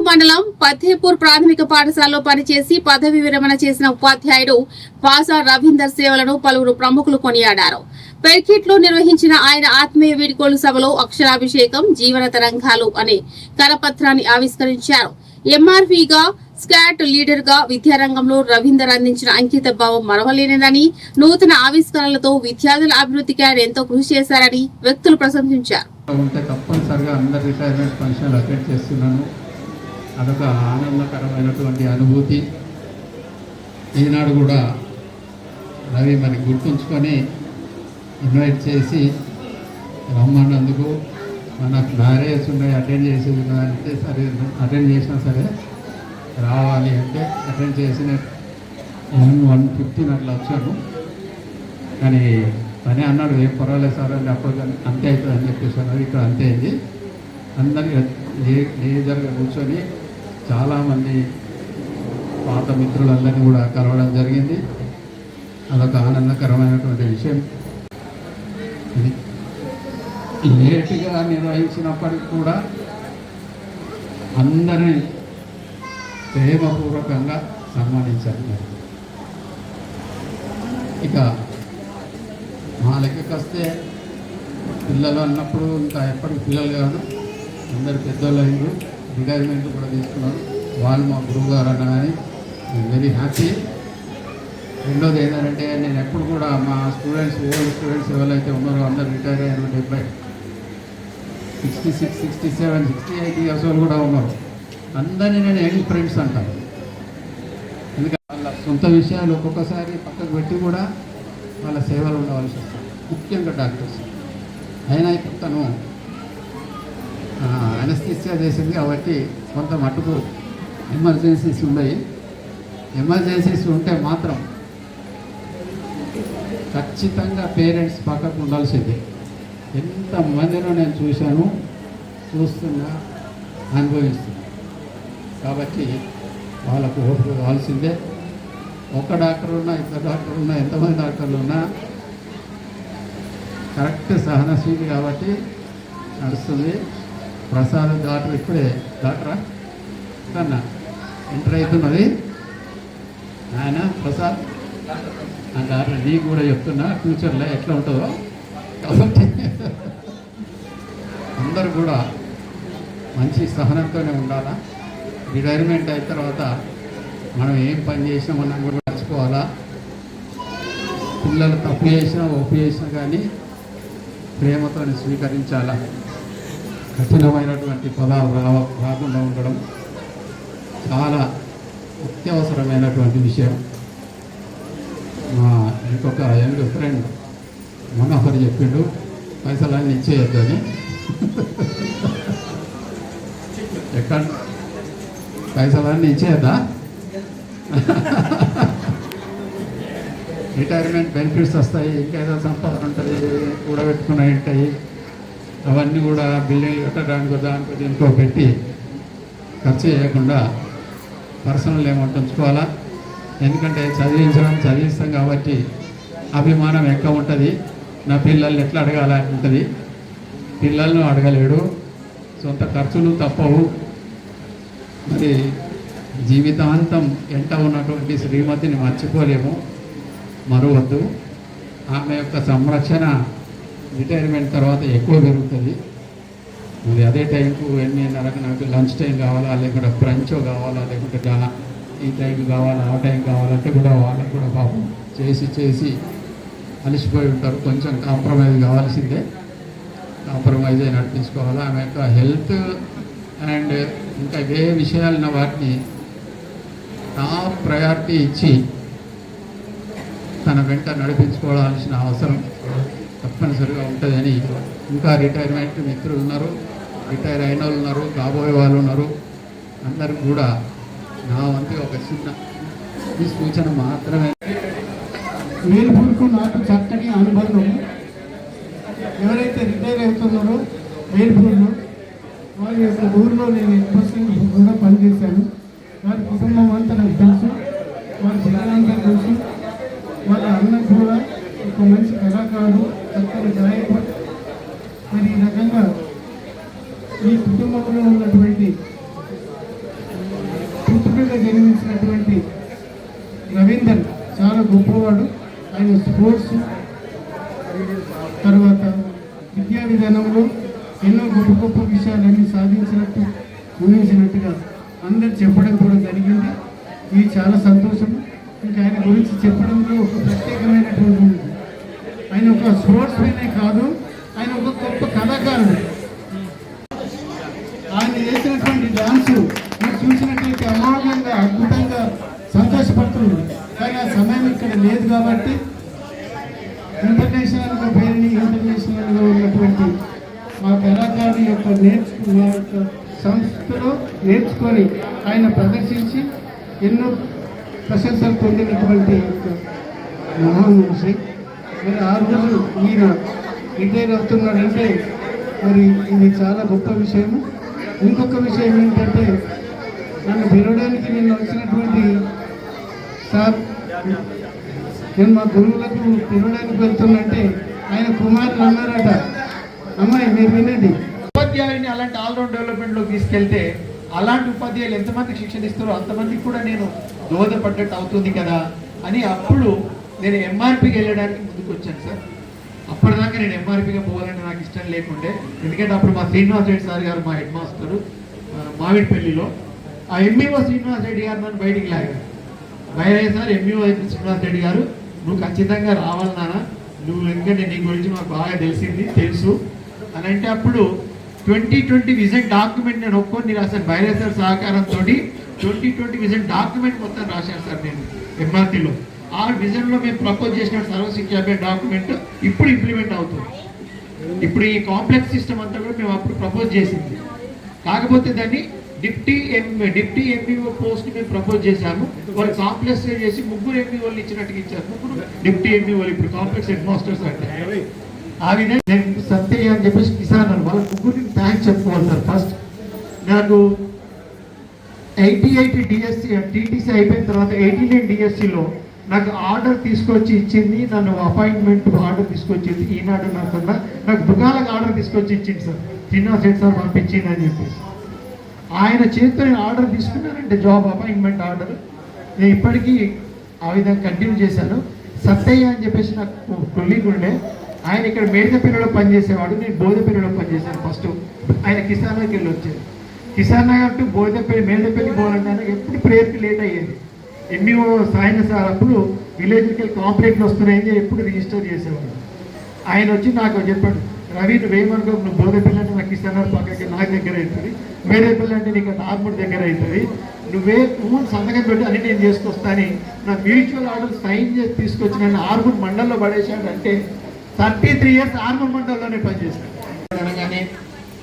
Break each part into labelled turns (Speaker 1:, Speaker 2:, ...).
Speaker 1: మండలం పథేపూర్ ప్రాథమిక పాఠశాలలో పనిచేసి పదవి విరమణ చేసిన ఉపాధ్యాయుడు వాసా రవీందర్ సేవలను పలువురు ప్రముఖులు కొనియాడారు. పెర్కిట్లో నిర్వహించిన ఆయన ఆత్మీయ వీడ్కోలు సభలో అక్షరాభిషేకం, జీవన తరంగాలు అనే కరపత్రాన్ని ఆవిష్కరించారు. ఎంఆర్పీగా స్కాట్ లీడర్ గా విద్యారంగంలో రవీందర్ అందించిన అంకిత భావం మరవలేనిదని, నూతన ఆవిష్కరణలతో విద్యార్థుల అభివృద్ధికి ఆయన ఎంతో కృషి చేశారని వ్యక్తులు ప్రశంసించారు.
Speaker 2: తప్పనిసరిగా అందరి రిటైర్మెంట్ ఫంక్షన్లు అటెండ్ చేస్తున్నాను. అదొక ఆనందకరమైనటువంటి అనుభూతి. ఈనాడు కూడా రవి మరి గుర్తుంచుకొని ఇన్వైట్ చేసి రమ్మన్నందుకు, మన మ్యారేజ్ ఉన్నాయి అటెండ్ చేసేది అంటే సరే అటెండ్ చేసినా సరే రావాలి అంటే అటెండ్ చేసిన 1:15 అట్లా వచ్చాను. కానీ తనే అన్నాడు ఏం పర్వాలేదు సార్ అని, అప్పుడు అంతే అవుతుంది అని చెప్పేసి అన్నారు. ఇక్కడ అంతే అయింది. అందరికీ లేజర్గా కూర్చొని చాలామంది పాత మిత్రులందరినీ కూడా కలవడం జరిగింది. అదొక ఆనందకరమైనటువంటి విషయం. ఇది లేటుగా నిర్వహించినప్పటికీ కూడా అందరినీ ప్రేమపూర్వకంగా సన్మానించారు. ఇక మా లెక్కకు వస్తే పిల్లలు అన్నప్పుడు ఇంకా ఎప్పటికి పిల్లలు కాదు, అందరు పెద్దోళ్ళు అయ్యారు, రిటైర్మెంట్ కూడా తీసుకున్నారు. వాళ్ళు మా గురువు గారు అన్న కానీ వెరీ హ్యాపీ. రెండోది ఏంటంటే నేను ఎప్పుడు కూడా మా స్టూడెంట్స్ ఓల్డ్ స్టూడెంట్స్ ఎవరైతే ఉన్నారో అందరు రిటైర్ అయ్యారు. 70, 66, 67, 68 ఇయర్స్ వాళ్ళు కూడా ఉన్నారు. అందరినీ నేను యంగ్ ఫ్రెండ్స్ అంటాను. ఎందుకంటే వాళ్ళ సొంత విషయాలు ఒక్కొక్కసారి పక్కకు పెట్టి కూడా వాళ్ళ సేవలు ఉండవలసి వస్తుంది, ముఖ్యంగా డాక్టర్స్. అయినా ఇప్పుడు తను అనస్థిసియా చేసింది కాబట్టి కొంత మట్టుకు ఎమర్జెన్సీస్ ఉన్నాయి. ఎమర్జెన్సీస్ ఉంటే మాత్రం ఖచ్చితంగా పేరెంట్స్ పక్కకు ఉండాల్సిందే. ఎంతమందినో నేను చూశాను, చూస్తున్నా, అనుభవిస్తున్నా. కాబట్టి వాళ్ళకు ఓపిక కావాల్సిందే. ఒక డాక్టర్ ఉన్నా, ఇద్దరు డాక్టర్ ఉన్నా, ఎంతమంది డాక్టర్లు ఉన్నా కరెక్ట్ సహనశీలి కాబట్టి నడుస్తుంది. ప్రసాద్ డాక్టర్ ఇప్పుడే డాక్టరా కన్నా ఎంటర్ అవుతున్నది ఆయన ప్రసాద్ ఆ డాక్టర్. నీకు కూడా చెప్తున్నా ఫ్యూచర్లో ఎట్లా ఉంటుందో. కాబట్టి అందరూ కూడా మంచి సహనంతోనే ఉండాలా. రిటైర్మెంట్ అయిన తర్వాత మనం ఏం పని చేసినామన్నా కూడా మర్చిపోవాలా. పిల్లలు తప్పు చేసినా ఒప్పు చేసినా కానీ ప్రేమతో స్వీకరించాలా. కఠినమైనటువంటి పదాలు రాకుండా ఉండడం చాలా అత్యవసరమైనటువంటి విషయం. మా ఇంకొక యంగ్ ఫ్రెండ్ మనోహర్ చెప్పిండు పైసలన్నీ ఇచ్చేయద్దు అని. ఎక్కడ పైసలన్నీ ఇచ్చేయద్దా? రిటైర్మెంట్ బెనిఫిట్స్ వస్తాయి, ఇంకేదో సంపాదన ఉంటుంది, కూడబెట్టుకుని ఉంటాయి. అవన్నీ కూడా బిల్డింగ్లు కట్టడానికి దానికో దీనికో పెట్టి ఖర్చు చేయకుండా పర్సనల్ అమౌంట్ ఉంచుకోవాలా. ఎందుకంటే చదివిస్తాం కాబట్టి అభిమానం ఎక్కువ ఉంటుంది. నా పిల్లల్ని ఎట్లా అడగాలని ఉంటుంది. పిల్లలను అడగలేడు, సొంత ఖర్చులు తప్పవు. మరి జీవితాంతం ఎంట ఉన్నటువంటి శ్రీమతిని మర్చిపోలేము, మరవద్దు. ఆమె యొక్క సంరక్షణ రిటైర్మెంట్ తర్వాత ఎక్కువ పెరుగుతుంది. మరి అదే టైంకు 8:30కు నాకు లంచ్ టైం కావాలా, లేకుంటే బ్రంచ్ కావాలా, లేకుంటే ఈ టైంకి కావాలా, ఆ టైం కావాలంటే కూడా వాళ్ళకి కూడా పాపం చేసి అలసిపోయి ఉంటారు. కొంచెం కాంప్రమైజ్ కావాల్సిందే, కాంప్రమైజ్ అయి నడిపించుకోవాలా. ఆమె యొక్క హెల్త్ అండ్ ఇంకా ఏ విషయాలున్న వాటిని టాప్ ప్రయారిటీ ఇచ్చి తన వెంట నడిపించుకోవాల్సిన అవసరం తప్పనిసరిగా ఉంటుందని. ఇంకా రిటైర్మెంట్ మిత్రులు ఉన్నారు, రిటైర్ అయిన వాళ్ళు ఉన్నారు, కాబోయే వాళ్ళు ఉన్నారు. అందరికి కూడా నా వంతు ఒక చిన్న ఈ సూచన మాత్రమే.
Speaker 3: వేల్పూర్కు నాకు చక్కని అనుబంధం. ఎవరైతే రిటైర్ అవుతున్నారో వేల్పూర్లో వారి యొక్క ఊరిలో నేను ఎక్కువ కూడా పనిచేశాను. వారి కుటుంబం అంతా నాకు తెలుసు, వారి పిల్లలంతా తెలుసు. వాళ్ళ అన్న కూడా ఒక మంచి కళాకారుడు, చక్కని గాయకుడు. మరి ఈ రకంగా ఈ కుటుంబంలో ఉన్నటువంటి జన్మించినటువంటి రవీందర్ చాలా గొప్పవాడు. ఆయన స్పోర్ట్స్ తర్వాత విద్యా విధానంలో ఎన్నో గొప్ప గొప్ప విషయాలన్నీ సాధించినట్టు ఊహించినట్టుగా అందరు చెప్పడం కూడా జరిగింది. ఇది చాలా సంతోషం. ఇంకా ఆయన గురించి చెప్పడంలో ఒక ప్రత్యేకమైనటువంటి ఉంది. ఆయన ఒక స్పోర్ట్స్ మెనే కాదు, ఆయన ఒక గొప్ప కళాకారుడు. ఆయన చేసినటువంటి డాన్సు మీరు చూసినట్లయితే అమోఘంగా అద్భుతంగా సంతోషపడుతుంది. కానీ ఆ సమయం ఇక్కడ లేదు కాబట్టి ఇంటర్నేషనల్గా పేరుని ఇంటర్నేషనల్గా ఉన్నటువంటి మా కళాకారుని యొక్క మా యొక్క సంస్థలో నేర్చుకొని ఆయన ప్రదర్శించి ఎన్నో ప్రశంసలు పొందినటువంటి మహామనిషి. మరి ఆ రోజు ఈయన రిటైర్ అవుతున్నాడంటే మరి ఇది చాలా గొప్ప విషయము. ఇంకొక విషయం ఏంటంటే నన్ను పిలవడానికి నిన్న వచ్చినటువంటి సార్, నేను మా గురువులకు పిలవడానికి వెళ్తున్నట్టే ఆయన కుమారులు అన్నారట, అమ్మాయి మీరు వినండి,
Speaker 4: ఉపాధ్యాయుని అలాంటి ఆల్రౌండ్ డెవలప్మెంట్లోకి తీసుకెళ్తే అలాంటి ఉపాధ్యాయులు ఎంతమందికి శిక్షణ ఇస్తారో అంతమందికి కూడా నేను దోహదపడ్డట్టు అవుతుంది కదా అని అప్పుడు నేను ఎంఆర్పీకి వెళ్ళడానికి ముందుకు వచ్చాను సార్. అప్పటిదాకా నేను ఎంఆర్పీగా పోవాలని నాకు ఇష్టం లేకుండే. ఎందుకంటే అప్పుడు మా శ్రీనివాస్ రెడ్డి సార్ గారు మా హెడ్ మాస్టరు మామిడిపల్లిలో. ఆ ఎంఈఓ శ్రీనివాస్ రెడ్డి గారు నన్ను బయటికి లాగారు. బయట సార్ ఎంఈఓ శ్రీనివాస్ రెడ్డి గారు నువ్వు ఖచ్చితంగా రావాలి నాన్న, నువ్వు ఎందుకంటే నీ గురించి మాకు బాగా తెలుసు అని అంటే అప్పుడు 2020 విజన్ డాక్యుమెంట్ నేను ఒక్కొని రాశాను. బైరే సార్ సహకారంతో 2020 విజన్ డాక్యుమెంట్ మొత్తం రాశాను సార్ నేను ఎంఆర్టీలో. ఆ విజన్లో మేము ప్రపోజ్ చేసిన సర్వశిక్ష డాక్యుమెంట్ ఇప్పుడు ఇంప్లిమెంట్ అవుతుంది. ఇప్పుడు ఈ కాంప్లెక్స్ సిస్టమ్ అంతా కూడా మేము అప్పుడు ప్రపోజ్ చేసింది. కాకపోతే దాన్ని డిప్టీ ఎంఈఓ పోస్ట్ మేము ప్రపోజ్ చేశాము. వాళ్ళు కాంప్లెక్స్ చేసి 3 ఎంఈఓలు ఇచ్చినట్టుగా ఇచ్చారు. 3 డిప్టీ ఎంఈఓలు ఇప్పుడు కాంప్లెక్స్ హెడ్ మాస్టర్స్ అంటే. ఆ విధంగా నేను సత్య అని చెప్పేసి కిసాన్ అని వాళ్ళ 3కి థ్యాంక్స్ చెప్పుకోవాలి సార్. ఫస్ట్ నాకు 88 డిఎస్సి టీటీసీ అయిపోయిన తర్వాత 89 డిఎస్సిలో నాకు ఆర్డర్ తీసుకొచ్చి ఇచ్చింది, నన్ను అపాయింట్మెంట్ ఆర్డర్ తీసుకొచ్చింది ఈనాడు. నాకు దుకాణాలకు ఆర్డర్ తీసుకొచ్చి ఇచ్చింది సార్, శ్రీనివాస్ రెడ్డి సార్ పంపించింది అని చెప్పేసి. ఆయన చేతితో నేను ఆర్డర్ తీసుకున్నానంటే జాబ్ అపాయింట్మెంట్ ఆర్డర్ నేను ఇప్పటికీ ఆ విధంగా కంటిన్యూ చేశాను. సత్తయ్య అని చెప్పేసి నాకు కొలీగ్ ఉండే, ఆయన ఇక్కడ మేడపల్లిలో పనిచేసేవాడు, నేను బోధపల్లిలో పనిచేశాను. ఫస్ట్ ఆయన కిసాన్ నగర్కి వెళ్ళి వచ్చేది. కిసాన్ నగర్ టు మేడపల్లి పోవాలంటే ఆయనకి ఎప్పుడు ప్రేయర్కి లేట్ అయ్యేది. ఎంఈఓ సాయన సార్ అప్పుడు విలేజ్కి వెళ్ళి కాంప్లైంట్లు వస్తున్నాయని ఎప్పుడు రిజిస్టర్ చేసేవాడు. ఆయన వచ్చి నాకు చెప్పాడు, రవి నువ్వేమనుకో, నువ్వు బోధపల్లి అంటే నాకు కిసాన్ నగర్ పక్కకి నాకు దగ్గర అవుతుంది, మేడపల్లి అంటే నీకు ఆర్మూర్ దగ్గర అవుతుంది, నువ్వు సంతకం పెట్టి అని నేను చేసుకొస్తాను. నా మ్యూచువల్ ఆర్డర్ సైన్ చేసి తీసుకొచ్చి నన్ను ఆర్మూర్ మండలంలో పడేశాడు. అంటే 33 ఇయర్స్ ఆర్మూర్ మండలంలోనే పనిచేశాను. అనగానే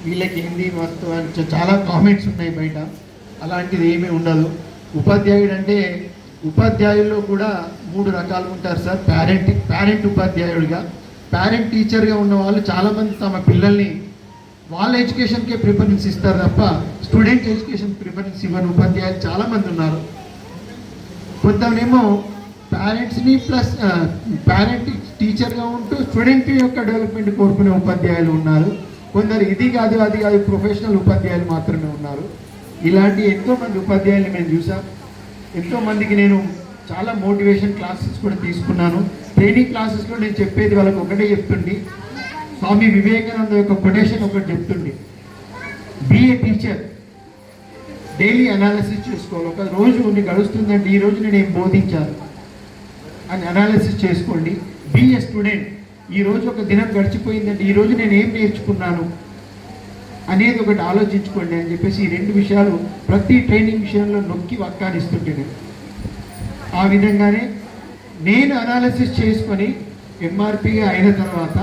Speaker 4: వీళ్ళకి ఏంది వస్తు అని చాలా కామెంట్స్ ఉన్నాయి బయట. అలాంటిది ఏమీ ఉండదు. ఉపాధ్యాయుడు అంటే ఉపాధ్యాయుల్లో కూడా 3 రకాలు ఉంటారు సార్. పేరెంట్ ఉపాధ్యాయుడిగా, పేరెంట్ టీచర్గా ఉన్న వాళ్ళు చాలామంది తమ పిల్లల్ని వాళ్ళ ఎడ్యుకేషన్కే ప్రిఫరెన్స్ ఇస్తారు తప్ప స్టూడెంట్ ఎడ్యుకేషన్ ప్రిఫరెన్స్ ఇవ్వని ఉపాధ్యాయులు చాలామంది ఉన్నారు. కొంతమేమో పేరెంట్స్ని ప్లస్ పేరెంట్ టీచర్గా ఉంటూ స్టూడెంట్ యొక్క డెవలప్మెంట్ కోరుకునే ఉపాధ్యాయులు ఉన్నారు. కొందరు ఇది కాదు అది కాదు ప్రొఫెషనల్ ఉపాధ్యాయులు మాత్రమే ఉన్నారు. ఇలాంటి ఎంతోమంది ఉపాధ్యాయులు మేము చూసాం. ఎంతోమందికి నేను చాలా మోటివేషన్ క్లాసెస్ కూడా తీసుకున్నాను. ట్రైనింగ్ క్లాసెస్లో నేను చెప్పేది వాళ్ళకి ఒకటే చెప్తుండి, స్వామి వివేకానంద యొక్క కొటేషన్ ఒకటి చెప్తుండి, be a teacher, daily analysis చేసుకోవాలి. ఒక రోజు గడుస్తుందంటే ఈ రోజు నేను ఏం బోధించాను అని అనాలిసిస్ చేసుకోండి. బీ ఏ స్టూడెంట్, ఈరోజు ఒక దినం గడిచిపోయిందంటే ఈరోజు నేను ఏం నేర్చుకున్నాను అనేది ఒకటి ఆలోచించుకోండి అని చెప్పేసి ఈ 2 విషయాలు ప్రతి ట్రైనింగ్ విషయంలో నొక్కి వక్కానిస్తుంటే ఆ విధంగానే నేను అనాలిసిస్ చేసుకొని ఎంఆర్పీగా అయిన తర్వాత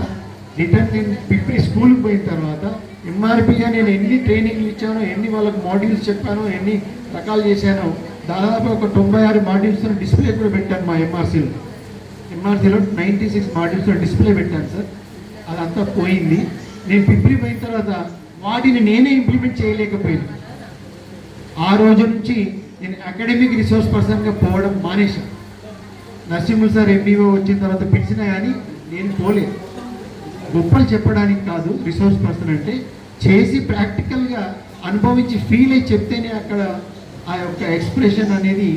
Speaker 4: రిటర్న్ నేను పిప్పి స్కూల్కి పోయిన తర్వాత ఎంఆర్పీగా నేను ఎన్ని ట్రైనింగ్లు ఇచ్చానో, ఎన్ని వాళ్ళకి మాడ్యూల్స్ చెప్పానో, ఎన్ని రకాలు చేశానో దాదాపు ఒక 96 మాడ్యూల్స్తో డిస్ప్లే కూడా పెట్టాను. మా ఎంఆర్సీలో 96 మాడ్యూల్స్లో డిస్ప్లే పెట్టాను సార్. అదంతా పోయింది. నేను పిప్పి పోయిన తర్వాత వాటిని నేనే ఇంప్లిమెంట్ చేయలేకపోయాను. ఆ రోజు నుంచి నేను అకాడమిక్ రిసోర్స్ పర్సన్గా పోవడం మానేశాను. నరసింహులు సార్ ఎంఈఓ వచ్చిన తర్వాత పిలిచినా కానీ నేను పోలేదు. గొప్పలు చెప్పడానికి కాదు, రిసోర్స్ పర్సన్ అంటే చేసి ప్రాక్టికల్గా అనుభవించి ఫీల్ అయ్యి చెప్తేనే అక్కడ ఆ యొక్క ఎక్స్ప్రెషన్ అనేది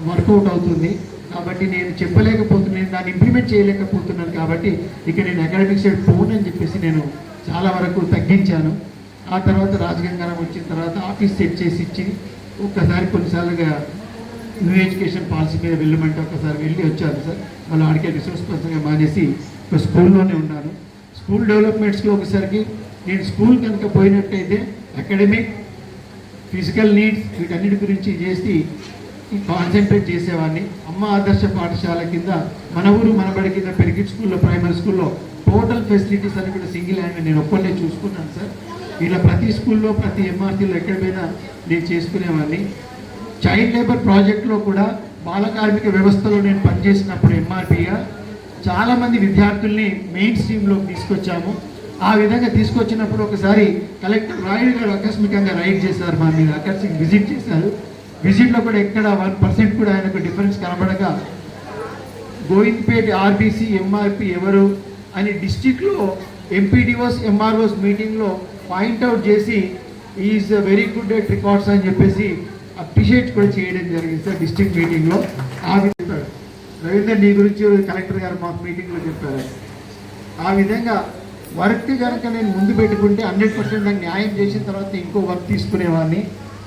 Speaker 4: వర్కౌట్ అవుతుంది. కాబట్టి నేను చెప్పలేకపోతున్నాను, దాన్ని ఇంప్లిమెంట్ చేయలేకపోతున్నాను. కాబట్టి ఇక నేను అకాడమిక్ సైడ్ పోనని చెప్పేసి నేను చాలా వరకు తగ్గించాను. ఆ తర్వాత రాజగంగారం వచ్చిన తర్వాత ఆఫీస్ సెట్ చేసి ఇచ్చి ఒక్కసారి కొన్నిసార్లుగా న్యూ ఎడ్యుకేషన్ పాలసీ మీద వెళ్ళమంటే ఒకసారి వెళ్ళి వచ్చాను సార్. మళ్ళీ ఆడికే రిసోర్స్ పర్సన్గా మానేసి ఒక స్కూల్లోనే ఉన్నాను. స్కూల్ డెవలప్మెంట్స్కి ఒకసారికి నేను స్కూల్ కనుక పోయినట్టయితే అకాడమిక్, ఫిజికల్ నీడ్స్ వీటన్నిటి గురించి చేసి కాన్సన్ట్రేట్ చేసేవాడిని. అమ్మ ఆదర్శ పాఠశాల కింద మన ఊరు మనబడి కింద పెరిగిట్ స్కూల్లో, ప్రైమరీ స్కూల్లో టోటల్ ఫెసిలిటీస్ అని కూడా సింగిల్ హ్యాండ్ నేను ఒక్కనే చూసుకున్నాను సార్. ఇలా ప్రతి స్కూల్లో ప్రతి ఎంఆర్సీలో ఎక్కడ పోయినా నేను చేసుకునేవాడిని. చైల్డ్ లేబర్ ప్రాజెక్ట్లో కూడా బాల కార్మిక వ్యవస్థలో నేను పనిచేసినప్పుడు ఎంఆర్పీగా చాలామంది విద్యార్థుల్ని మెయిన్ స్ట్రీమ్లోకి తీసుకొచ్చాము. ఆ విధంగా తీసుకొచ్చినప్పుడు ఒకసారి కలెక్టర్ రాయుడు గారు ఆకస్మికంగా రైడ్ చేశారు మా మీద, ఆకస్మిక విజిట్ చేశారు. విజిట్లో కూడా ఎక్కడ 1% కూడా ఆయనకు డిఫరెన్స్ కనబడక గోవింద్పేట ఆర్బీసీ ఎంఆర్పి ఎవరు అని డిస్టిక్లో ఎంపీడీఓస్ ఎంఆర్ఓస్ మీటింగ్లో పాయింట్అవుట్ చేసి is very good at records అని చెప్పేసి అప్రిషియేట్ కూడా చేయడం జరిగింది సార్ డిస్ట్రిక్ట్ మీటింగ్లో. ఆ విధంగా రవీందర్ నీ గురించి కలెక్టర్ గారు మాకు మీటింగ్లో చెప్పారు. ఆ విధంగా వర్క్ కనుక నేను ముందు పెట్టుకుంటే 100% నాకు న్యాయం చేసిన తర్వాత ఇంకో వర్క్ తీసుకునేవాడిని.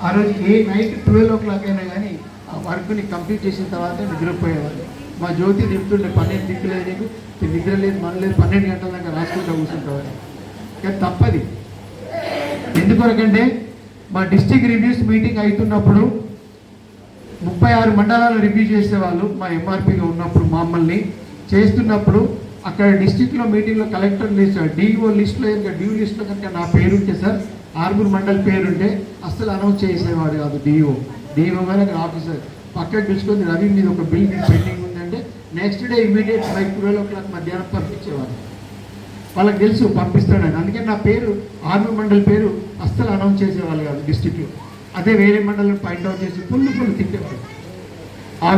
Speaker 4: ఆ రోజు నైట్ 12 o'clock అయినా కానీ ఆ వర్క్ని కంప్లీట్ చేసిన తర్వాత నిద్రపోయేవాడిని. మా జ్యోతి చెప్తుండే 12 దిక్కులేదు నీకు, నిద్ర లేదు మన లేదు, 12 గంటల దాకా రాసుకుంటూ కూర్చుంటామని. కానీ తప్పది. ఎందుకొరకంటే మా డిస్ట్రిక్ట్ రివ్యూస్ మీటింగ్ అవుతున్నప్పుడు 36 మండలాలు రివ్యూ చేసేవాళ్ళు మా ఎంఆర్పీగా ఉన్నప్పుడు మమ్మల్ని చేస్తున్నప్పుడు అక్కడ డిస్ట్రిక్ట్లో మీటింగ్లో కలెక్టర్ లిస్ట్ డిఓ లిస్ట్లో ఇంకా డ్యూ లిస్ట్లో కనుక నా పేరు ఉంటే సార్, 6 మండల పేరుంటే అస్సలు అనౌన్స్ చేసేవాడు కాదు డిఓ గారు అక్కడ ఆఫీసర్ పక్కకు పిలుచుకొని రవి మీద ఒక బిల్ పెండింగ్ ఉందంటే నెక్స్ట్ డే ఇమీడియట్ 12 o'clock మధ్యాహ్నం పంపించేవాడు. వాళ్ళకి తెలుసు పంపిస్తాడని. అందుకని నా పేరు 6 మండల పేరు అస్సలు అనౌన్స్ చేసేవాళ్ళు కాదు డిస్ట్రిక్ట్లో. అదే వేరే మండలం పాయింట్అవుట్ చేసి ఫుల్ తిట్టేవాడు. ఆ